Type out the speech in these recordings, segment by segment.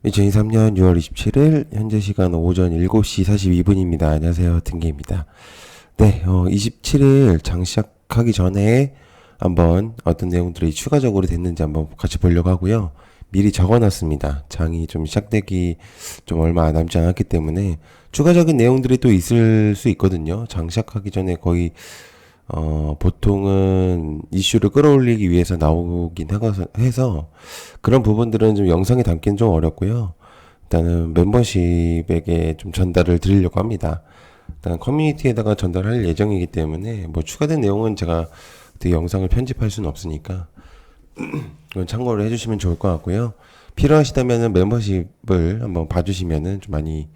2023년 6월 27일 현재 시간 오전 7시 42분입니다. 안녕하세요. 등기입니다. 네, 27일 장 시작하기 전에 한번 어떤 내용들이 추가적으로 됐는지 한번 같이 보려고 하고요. 미리 적어놨습니다. 장이 좀 시작되기 좀 얼마 남지 않았기 때문에 추가적인 내용들이 또 있을 수 있거든요. 장 시작하기 전에 거의 보통은 이슈를 끌어올리기 위해서 나오긴 해서 그런 부분들은 좀 영상에 담기는 좀 어렵고요. 일단은 멤버십에게 좀 전달을 드리려고 합니다. 일단 커뮤니티에다가 전달할 예정이기 때문에 뭐 추가된 내용은 제가 그 영상을 편집할 수는 없으니까 그건 참고를 해주시면 좋을 것 같고요. 필요하시다면은 멤버십을 한번 봐주시면은 좀 많이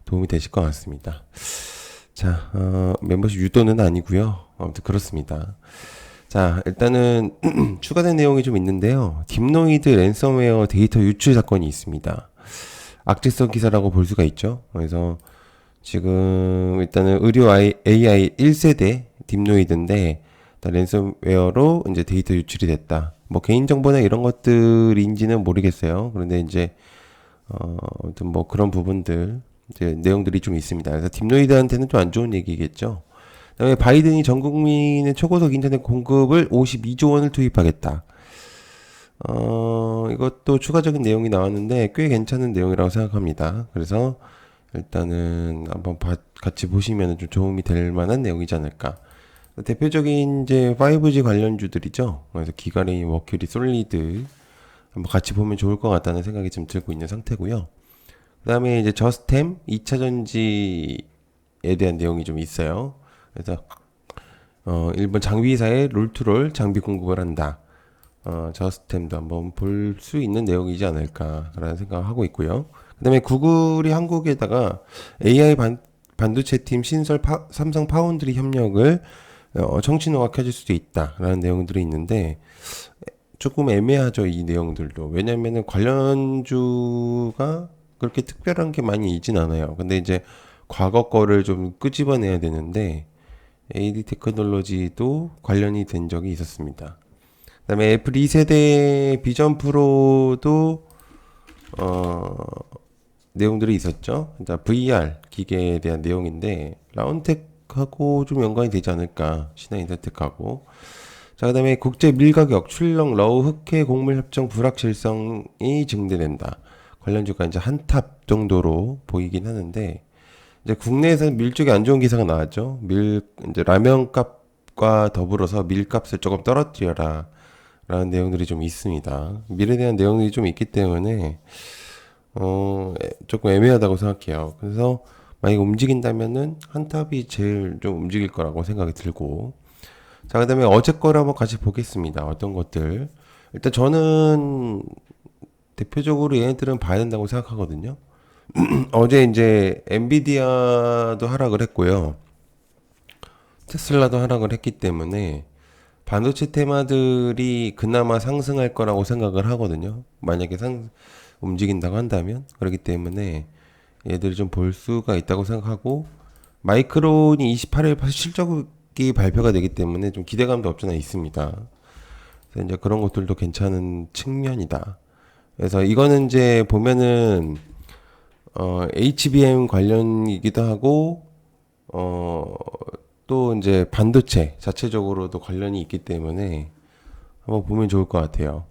도움이 되실 것 같습니다. 자, 멤버십 유도는 아니고요. 아무튼 그렇습니다. 자, 일단은 추가된 내용이 좀 있는데요. 딥노이드 랜섬웨어 데이터 유출 사건이 있습니다. 악재성 기사라고 볼 수가 있죠. 그래서 지금 일단은 의료 AI 1세대 딥노이드인데 랜섬웨어로 이제 데이터 유출이 됐다. 뭐 개인정보나 이런 것들인지는 모르겠어요. 그런데 이제 아무튼 뭐 그런 부분들 이제 내용들이 좀 있습니다. 그래서 딥노이드한테는 좀 안 좋은 얘기겠죠. 그다음에 바이든이 전 국민의 초고속 인터넷 공급을 52조 원을 투입하겠다. 이것도 추가적인 내용이 나왔는데 꽤 괜찮은 내용이라고 생각합니다. 그래서 일단은 한번 같이 보시면 좀 도움이 될 만한 내용이지 않을까. 대표적인 이제 5G 관련주들이죠. 그래서 기가레인, 머큐리, 솔리드 한번 같이 보면 좋을 것 같다는 생각이 좀 들고 있는 상태고요. 그 다음에 이제 저스템 2차 전지에 대한 내용이 좀 있어요. 그래서 일본 장비사에 롤투롤 장비 공급을 한다. 저스템도 한번 볼 수 있는 내용이지 않을까라는 생각을 하고 있고요. 그 다음에 구글이 한국에다가 AI 반도체 팀 신설 삼성 파운드리 협력을 청신호가 켜질 수도 있다라는 내용들이 있는데 조금 애매하죠, 이 내용들도. 왜냐면은 관련주가 그렇게 특별한 게 많이 있진 않아요. 근데 이제 과거 거를 좀 끄집어내야 되는데 AD 테크놀로지도 관련이 된 적이 있었습니다. 그다음에 애플 2세대 비전 프로도 어, 내용들이 있었죠. 일단 VR 기계에 대한 내용인데 라운텍하고 좀 연관이 되지 않을까. 신한인터텍하고. 자, 그다음에 국제 밀가격 출렁 러우 흑해 곡물 협정 불확실성이 증대된다. 관련주가 이제 한탑 정도로 보이긴 하는데 이제 국내에서는 밀 쪽이 안 좋은 기사가 나왔죠. 이제 라면 값과 더불어서 밀값을 조금 떨어뜨려라. 라는 내용들이 좀 있습니다. 밀에 대한 내용들이 좀 있기 때문에, 조금 애매하다고 생각해요. 그래서 만약에 움직인다면은 한탑이 제일 좀 움직일 거라고 생각이 들고. 자, 그 다음에 어제 거를 한번 같이 보겠습니다. 어떤 것들. 일단 저는 대표적으로 얘네들은 봐야 된다고 생각하거든요. 어제 이제 엔비디아도 하락을 했고요. 테슬라도 하락을 했기 때문에 반도체 테마들이 그나마 상승할 거라고 생각을 하거든요. 만약에 움직인다고 한다면. 그렇기 때문에 얘들이 좀 볼 수가 있다고 생각하고, 마이크론이 28일 실적이 발표가 되기 때문에 좀 기대감도 없잖아 있습니다. 그래서 이제 그런 것들도 괜찮은 측면이다. 그래서 이거는 이제 보면은, HBM 관련이기도 하고, 어, 또 이제 반도체 자체적으로도 관련이 있기 때문에 한번 보면 좋을 것 같아요.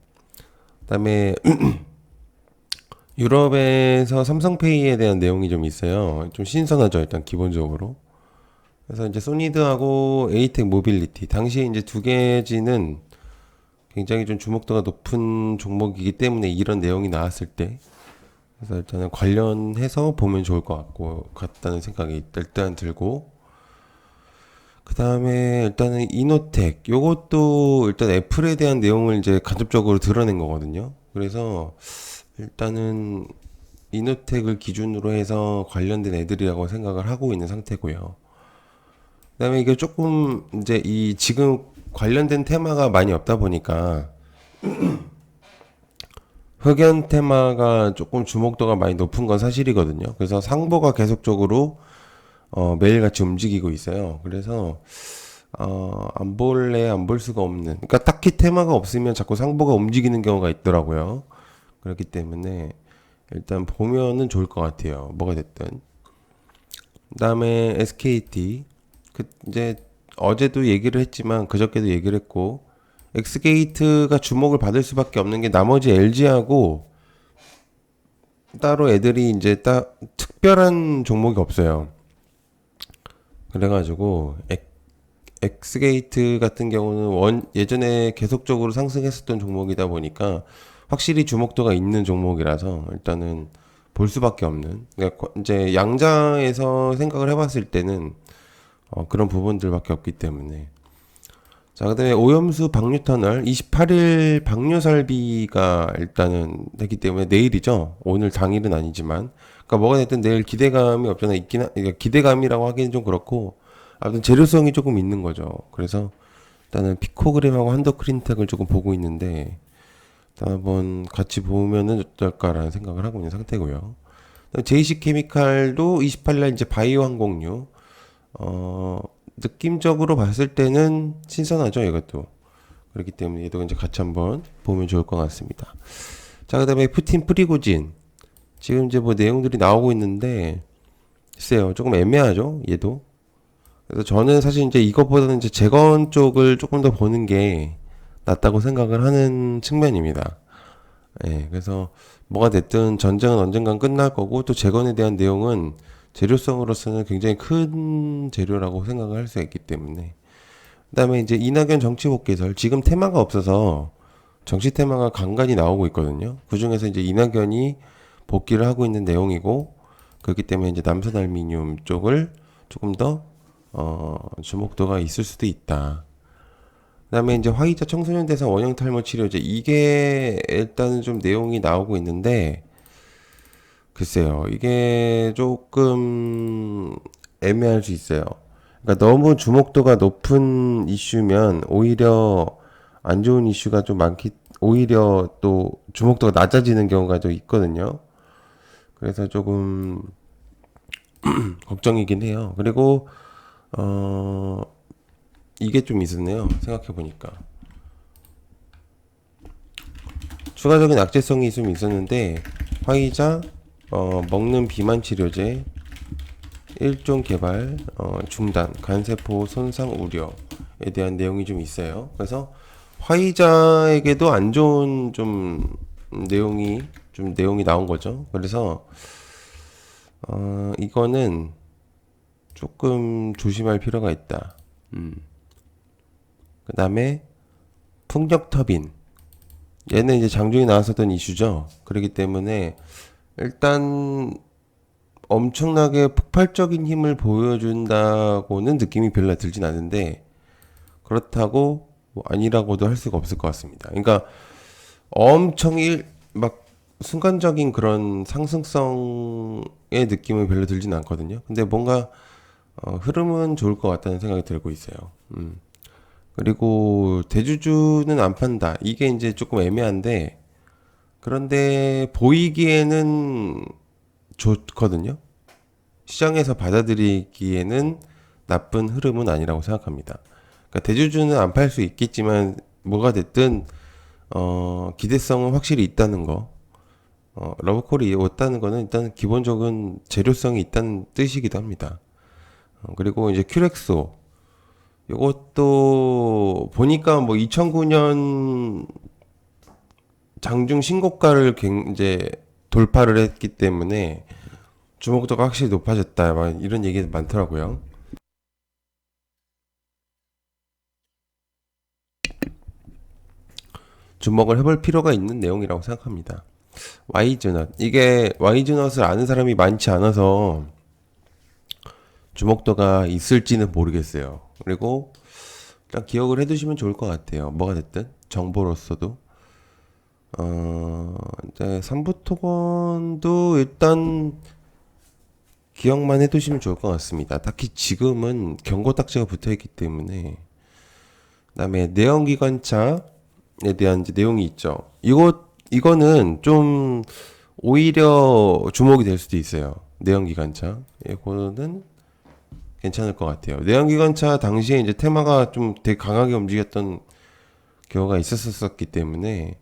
그다음에 유럽에서 삼성페이에 대한 내용이 좀 있어요. 좀 신선하죠, 일단 기본적으로. 그래서 이제 소니드하고 에이텍 모빌리티 당시에 이제 두 개지는 굉장히 좀 주목도가 높은 종목이기 때문에 이런 내용이 나왔을 때 그래서 일단은 관련해서 보면 좋을 것 같다는 생각이 일단 들고 그 다음에 일단은 이노텍 요것도 일단 애플에 대한 내용을 이제 간접적으로 드러낸 거거든요. 그래서 일단은 이노텍을 기준으로 해서 관련된 애들이라고 생각을 하고 있는 상태고요. 그 다음에 이게 조금 이제 이 지금 관련된 테마가 많이 없다 보니까 흑연 테마가 조금 주목도가 많이 높은 건 사실이거든요. 그래서 상보가 계속적으로 매일같이 움직이고 있어요. 그래서 안 볼래 안 볼 수가 없는. 그러니까 딱히 테마가 없으면 자꾸 상보가 움직이는 경우가 있더라고요. 그렇기 때문에 일단 보면은 좋을 것 같아요. 뭐가 됐든. 그다음에 SKT 이제 어제도 얘기를 했지만 그저께도 얘기를 했고 엑스게이트가 주목을 받을 수밖에 없는 게 나머지 LG하고 따로 애들이 이제 딱 특별한 종목이 없어요. 그래가지고 엑스게이트 같은 경우는 예전에 계속적으로 상승했었던 종목이다 보니까 확실히 주목도가 있는 종목이라서 일단은 볼 수밖에 없는. 그러니까 이제 양자에서 생각을 해봤을 때는 그런 부분들밖에 없기 때문에. 자, 그다음에 오염수 방류 터널 28일 방류 설비가 일단은 되기 때문에 내일이죠. 오늘 당일은 아니지만. 그러니까 뭐가 됐든 내일 기대감이 없잖아. 그러니까 기대감이라고 하기는 좀 그렇고 아무튼 재료성이 조금 있는 거죠. 그래서 일단은 피코그램하고 한더크린텍을 조금 보고 있는데 일단 한번 같이 보면은 어떨까라는 생각을 하고 있는 상태고요. JC 케미칼도 28일 이제 바이오 항공유 느낌적으로 봤을 때는 신선하죠, 이것도. 그렇기 때문에 얘도 이제 같이 한번 보면 좋을 것 같습니다. 자, 그다음에 푸틴 프리고진. 지금 이제 뭐 내용들이 나오고 있는데 글쎄요, 조금 애매하죠, 얘도. 그래서 저는 사실 이제 이것보다는 이제 재건 쪽을 조금 더 보는 게 낫다고 생각을 하는 측면입니다. 예, 그래서 뭐가 됐든 전쟁은 언젠간 끝날 거고 또 재건에 대한 내용은 재료성으로서는 굉장히 큰 재료라고 생각을 할 수 있기 때문에 그다음에 이제 이낙연 정치복개설 지금 테마가 없어서 정치 테마가 간간히 나오고 있거든요. 그 중에서 이제 이낙연이 복귀를 하고 있는 내용이고 그렇기 때문에 이제 남선 알미늄 쪽을 조금 더 주목도가 있을 수도 있다. 그다음에 이제 화이자 청소년 대상 원형 탈모 치료제 이게 일단은 좀 내용이 나오고 있는데 글쎄요 이게 조금 애매할 수 있어요. 그러니까 너무 주목도가 높은 이슈면 오히려 안 좋은 이슈가 좀 많기 오히려 또 주목도가 낮아지는 경우가 좀 있거든요. 그래서 조금 걱정이긴 해요. 그리고 어 이게 좀 있었네요. 생각해 보니까 추가적인 악재성이 좀 있었는데 화이자 먹는 비만 치료제 1종 개발 중단 간세포 손상 우려에 대한 내용이 좀 있어요. 그래서 화이자에게도 안 좋은 좀 내용이 나온 거죠. 그래서 이거는 조금 조심할 필요가 있다. 그다음에 풍력 터빈 얘는 이제 장중에 나왔었던 이슈죠. 그렇기 때문에 일단 엄청나게 폭발적인 힘을 보여준다고는 느낌이 별로 들진 않는데 그렇다고 뭐 아니라고도 할 수가 없을 것 같습니다. 그러니까 엄청 막 순간적인 그런 상승성의 느낌을 별로 들진 않거든요. 근데 뭔가 흐름은 좋을 것 같다는 생각이 들고 있어요. 그리고 대주주는 안 판다. 이게 이제 조금 애매한데 그런데 보이기에는 좋거든요. 시장에서 받아들이기에는 나쁜 흐름은 아니라고 생각합니다. 그러니까 대주주는 안 팔 수 있겠지만 뭐가 됐든 기대성은 확실히 있다는 거. 러브콜이 왔다는 거는 일단 기본적인 재료성이 있다는 뜻이기도 합니다. 그리고 이제 큐렉소 이것도 보니까 뭐 2009년 장중 신고가를 이제 돌파를 했기 때문에 주목도가 확실히 높아졌다. 막 이런 얘기 많더라고요. 주목을 해볼 필요가 있는 내용이라고 생각합니다. Y즈넛 이게 Y즈넛을 아는 사람이 많지 않아서 주목도가 있을지는 모르겠어요. 그리고 일단 기억을 해두시면 좋을 것 같아요. 뭐가 됐든 정보로서도 이제 삼부토건도 일단 기억만 해두시면 좋을 것 같습니다. 딱히 지금은 경고 딱지가 붙어있기 때문에 그다음에 내연기관차에 대한 이제 내용이 있죠. 이거는 좀 오히려 주목이 될 수도 있어요. 내연기관차. 이거는 괜찮을 것 같아요. 내연기관차 당시에 이제 테마가 좀 되게 강하게 움직였던 경우가 있었었기 때문에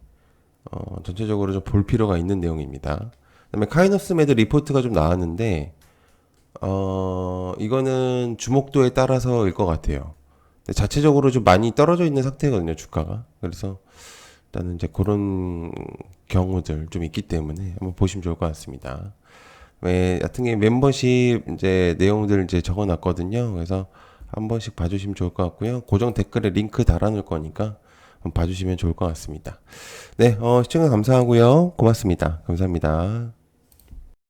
전체적으로 좀 볼 필요가 있는 내용입니다. 그다음에 카이노스 매드 리포트가 좀 나왔는데 이거는 주목도에 따라서일 것 같아요. 근데 자체적으로 좀 많이 떨어져 있는 상태거든요, 주가가. 그래서 일단은 이제 그런 경우들 좀 있기 때문에 한번 보시면 좋을 것 같습니다. 왜, 같은 게 멤버십 이제 내용들 이제 적어 놨거든요. 그래서 한 번씩 봐주시면 좋을 것 같고요. 고정 댓글에 링크 달아놓을 거니까 한번 봐주시면 좋을 것 같습니다. 네, 시청해 감사하고요. 고맙습니다. 감사합니다.